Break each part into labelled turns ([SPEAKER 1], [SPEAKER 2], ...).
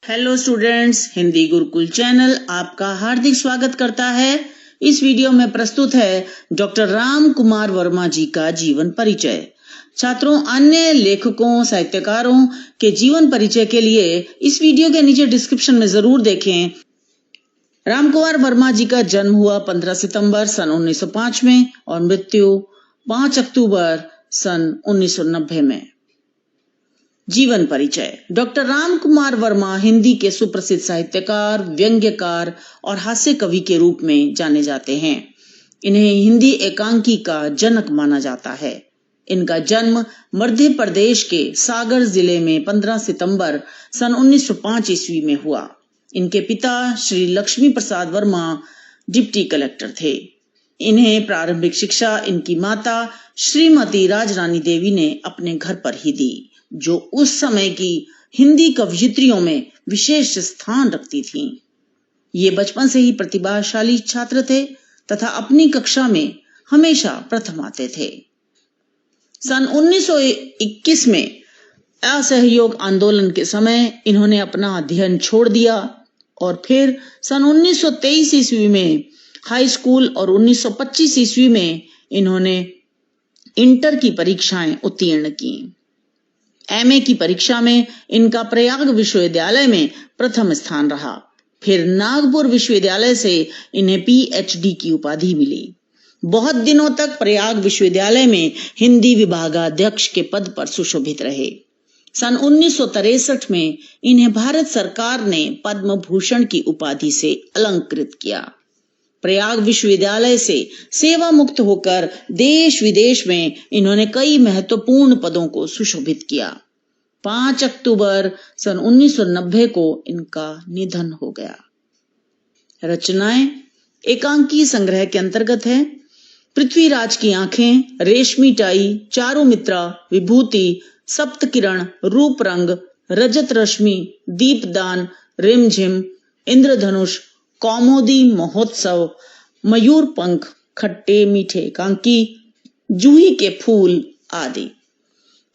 [SPEAKER 1] Hello students, Hindi Gurukul channel आपका हार्दिक स्वागत करता है। इस वीडियो में प्रस्तुत है डॉक्टर राम कुमार वर्मा जी का जीवन परिचय। छात्रों, अन्य लेखकों साहित्यकारों के जीवन परिचय के लिए इस वीडियो के नीचे डिस्क्रिप्शन में जरूर देखें। राम कुमार वर्मा जी का जन्म हुआ 15 सितंबर सन 1905 में और मृत्यु 5 अक्टूबर सन 1990 में। जीवन परिचय। डॉक्टर राम कुमार वर्मा हिंदी के सुप्रसिद्ध साहित्यकार, व्यंग्यकार और हास्य कवि के रूप में जाने जाते हैं। इन्हें हिंदी एकांकी का जनक माना जाता है। इनका जन्म मध्य प्रदेश के सागर जिले में 15 सितंबर सन 1905 ईस्वी में हुआ। इनके पिता श्री लक्ष्मी प्रसाद वर्मा डिप्टी कलेक्टर थे। इन्हें प्रारंभिक शिक्षा इनकी माता श्रीमती राजरानी देवी ने अपने घर पर ही दी, जो उस समय की हिंदी कवयित्रियों में विशेष स्थान रखती थीं। ये बचपन से ही प्रतिभाशाली छात्र थे तथा अपनी कक्षा में हमेशा प्रथम आते थे। सन 1921 में असहयोग आंदोलन के समय इन्होंने अपना अध्ययन छोड़ दिया और फिर सन 1923 ईस्वी में हाई स्कूल और 1925 ईस्वी में इन्होंने इंटर की परीक्षाएं उत्तीर्ण की। एमए की परीक्षा में इनका प्रयाग विश्वविद्यालय में प्रथम स्थान रहा। फिर नागपुर विश्वविद्यालय से इन्हें पीएचडी की उपाधि मिली। बहुत दिनों तक प्रयाग विश्वविद्यालय में हिंदी विभागाध्यक्ष के पद पर सुशोभित रहे। सन 1963 में इन्हें भारत सरकार ने पद्म भूषण की उपाधि से अलंकृत किया। प्रयाग विश्वविद्यालय से सेवा मुक्त होकर देश विदेश में इन्होंने कई महत्वपूर्ण पदों को सुशोभित किया। 5 अक्टूबर सन 1990 को इनका निधन हो गया। रचनाएं एकांकी संग्रह के अंतर्गत है पृथ्वीराज की आंखें, रेशमी टाई, चारुमित्रा, विभूति, सप्तकिरण, रूप रंग, रजत रश्मि, दीपदान, रिमझिम, इंद्रधनुष, कौमुदी महोत्सव, मयूर पंख, खट्टे मीठे एकांकी, जूही के फूल आदि।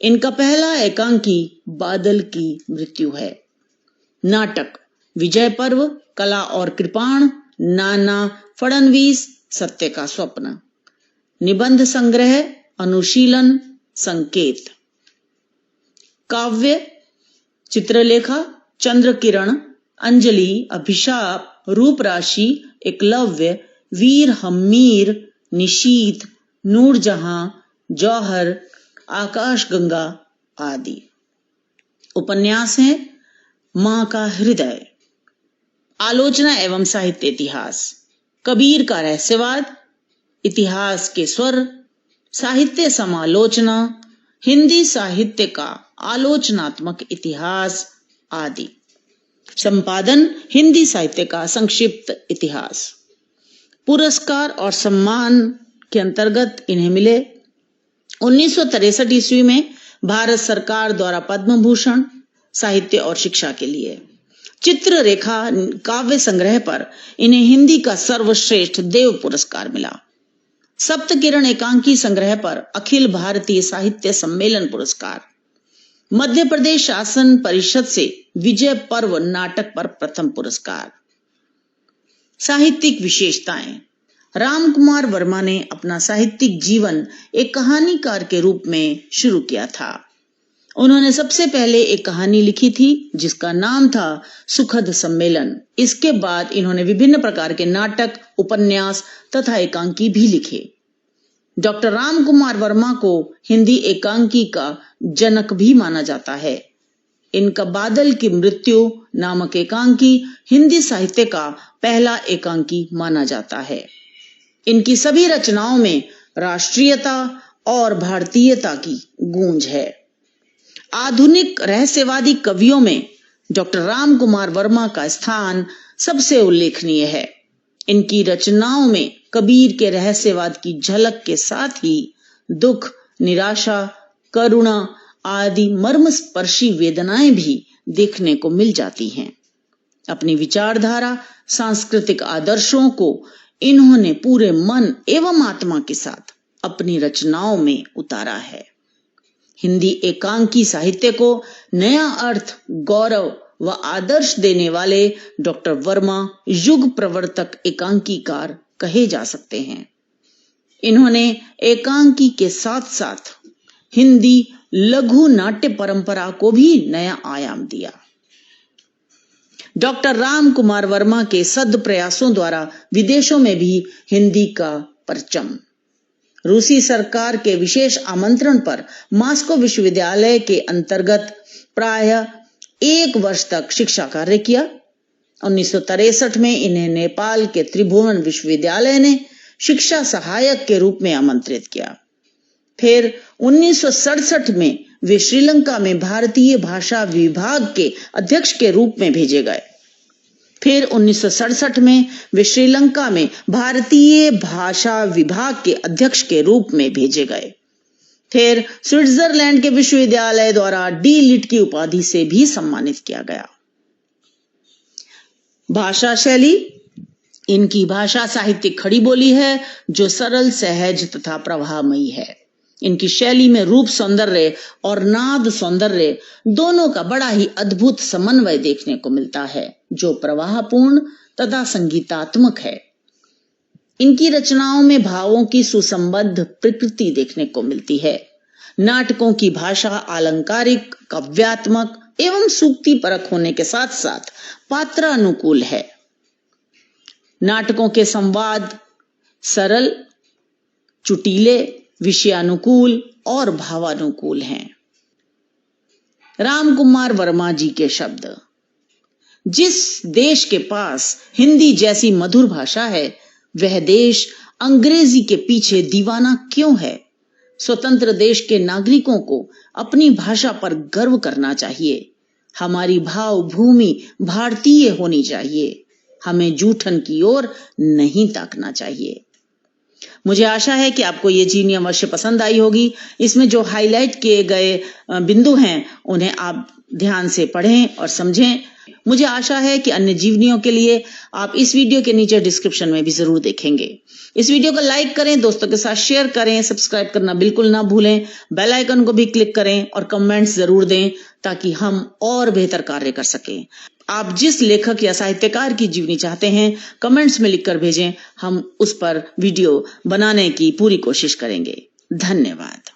[SPEAKER 1] इनका पहला एकांकी बादल की मृत्यु है। नाटक विजय पर्व, कला और कृपाण, नाना फड़नवीस, सत्य का स्वप्न। निबंध संग्रह अनुशीलन, संकेत। काव्य चित्रलेखा, चंद्र किरण, अंजलि, अभिशाप, रूप राशि, एकलव्य, वीर हम्मीर, निशीथ, नूरजहां, जौहर, आकाश गंगा आदि। उपन्यास है मां का हृदय। आलोचना एवं साहित्य इतिहास, कबीर का रहस्यवाद, इतिहास के स्वर, साहित्य समालोचना, हिंदी साहित्य का आलोचनात्मक इतिहास आदि। संपादन हिंदी साहित्य का संक्षिप्त इतिहास। पुरस्कार और सम्मान के अंतर्गत इन्हें मिले 1963 ईस्वी में भारत सरकार द्वारा पद्म भूषण साहित्य और शिक्षा के लिए। चित्ररेखा काव्य संग्रह पर इन्हें हिंदी का सर्वश्रेष्ठ देव पुरस्कार मिला। सप्तकिरण एकांकी संग्रह पर अखिल भारतीय साहित्य सम्मेलन पुरस्कार। मध्य प्रदेश शासन परिषद से विजय पर्व नाटक पर प्रथम पुरस्कार। साहित्यिक विशेषताएं। राम कुमार वर्मा ने अपना साहित्यिक जीवन एक कहानीकार के रूप में शुरू किया था। उन्होंने सबसे पहले एक कहानी लिखी थी जिसका नाम था सुखद सम्मेलन। इसके बाद इन्होंने विभिन्न प्रकार के नाटक, उपन्यास तथा एकांकी भी लिखे। डॉक्टर राम कुमार वर्मा को हिंदी एकांकी का जनक भी माना जाता है। इनका बादल की मृत्यु नामक एकांकी हिंदी साहित्य का पहला एकांकी माना जाता है। इनकी सभी रचनाओं में राष्ट्रीयता और भारतीयता की गूंज है। आधुनिक रहस्यवादी कवियों में डॉक्टर राम कुमार वर्मा का स्थान सबसे उल्लेखनीय है। इनकी रचनाओं में कबीर के रहस्यवाद की झलक के साथ ही दुख, निराशा, करुणा आदि मर्मस्पर्शी वेदनाएं भी देखने को मिल जाती हैं। अपनी विचारधारा, सांस्कृतिक आदर्शों को इन्होंने पूरे मन एवं आत्मा के साथ अपनी रचनाओं में उतारा है। हिंदी एकांकी साहित्य को नया अर्थ, गौरव व आदर्श देने वाले डॉक्टर वर्मा युग प्रवर्तक एकांकीकार कहे जा सकते हैं। इन्होंने एकांकी के साथ साथ हिंदी लघु नाट्य परंपरा को भी नया आयाम दिया। डॉक्टर राम कुमार वर्मा के सद प्रयासों द्वारा विदेशों में भी हिंदी का परचम। रूसी सरकार के विशेष आमंत्रण पर मॉस्को विश्वविद्यालय के अंतर्गत प्रायः 1 वर्ष तक शिक्षा कार्य किया। 1963 में इन्हें नेपाल के त्रिभुवन विश्वविद्यालय ने शिक्षा सहायक के रूप में आमंत्रित किया। फिर 1967 में वे श्रीलंका में भारतीय भाषा विभाग के अध्यक्ष के रूप में भेजे गए। फिर 1967 में वे श्रीलंका में भारतीय भाषा विभाग के अध्यक्ष के रूप में भेजे गए। फिर स्विट्जरलैंड के विश्वविद्यालय द्वारा डी लिट की उपाधि से भी सम्मानित किया गया। भाषा शैली, इनकी भाषा साहित्यिक खड़ी बोली है जो सरल, सहज तथा प्रवाहमयी है। इनकी शैली में रूप सौंदर्य और नाद सौंदर्य दोनों का बड़ा ही अद्भुत समन्वय देखने को मिलता है, जो प्रवाहपूर्ण तथा संगीतात्मक है। इनकी रचनाओं में भावों की सुसंबद्ध प्रकृति देखने को मिलती है। नाटकों की भाषा अलंकारिक, काव्यात्मक एवं सूक्ति परक होने के साथ साथ पात्रानुकूल है। नाटकों के संवाद सरल, चुटीले, विषयानुकूल और भावानुकूल हैं। राम कुमार वर्मा जी के शब्द। जिस देश के पास हिंदी जैसी मधुर भाषा है, वह देश अंग्रेजी के पीछे दीवाना क्यों है? स्वतंत्र देश के नागरिकों को अपनी भाषा पर गर्व करना चाहिए। हमारी भाव भूमि भारतीय होनी चाहिए। हमें जूठन की ओर नहीं ताकना चाहिए। मुझे आशा है कि आपको ये जीवनी अवश्य पसंद आई होगी। इसमें जो हाईलाइट किए गए बिंदु हैं उन्हें आप ध्यान से पढ़ें और समझें। मुझे आशा है कि अन्य जीवनियों के लिए आप इस वीडियो के नीचे डिस्क्रिप्शन में भी जरूर देखेंगे। इस वीडियो को लाइक करें, दोस्तों के साथ शेयर करें, सब्सक्राइब करना बिल्कुल ना भूलें, बेल आइकन को भी क्लिक करें और कमेंट्स जरूर दें ताकि हम और बेहतर कार्य कर सकें। आप जिस लेखक या साहित्यकार की जीवनी चाहते हैं कमेंट्स में लिखकर भेजें, हम उस पर वीडियो बनाने की पूरी कोशिश करेंगे। धन्यवाद।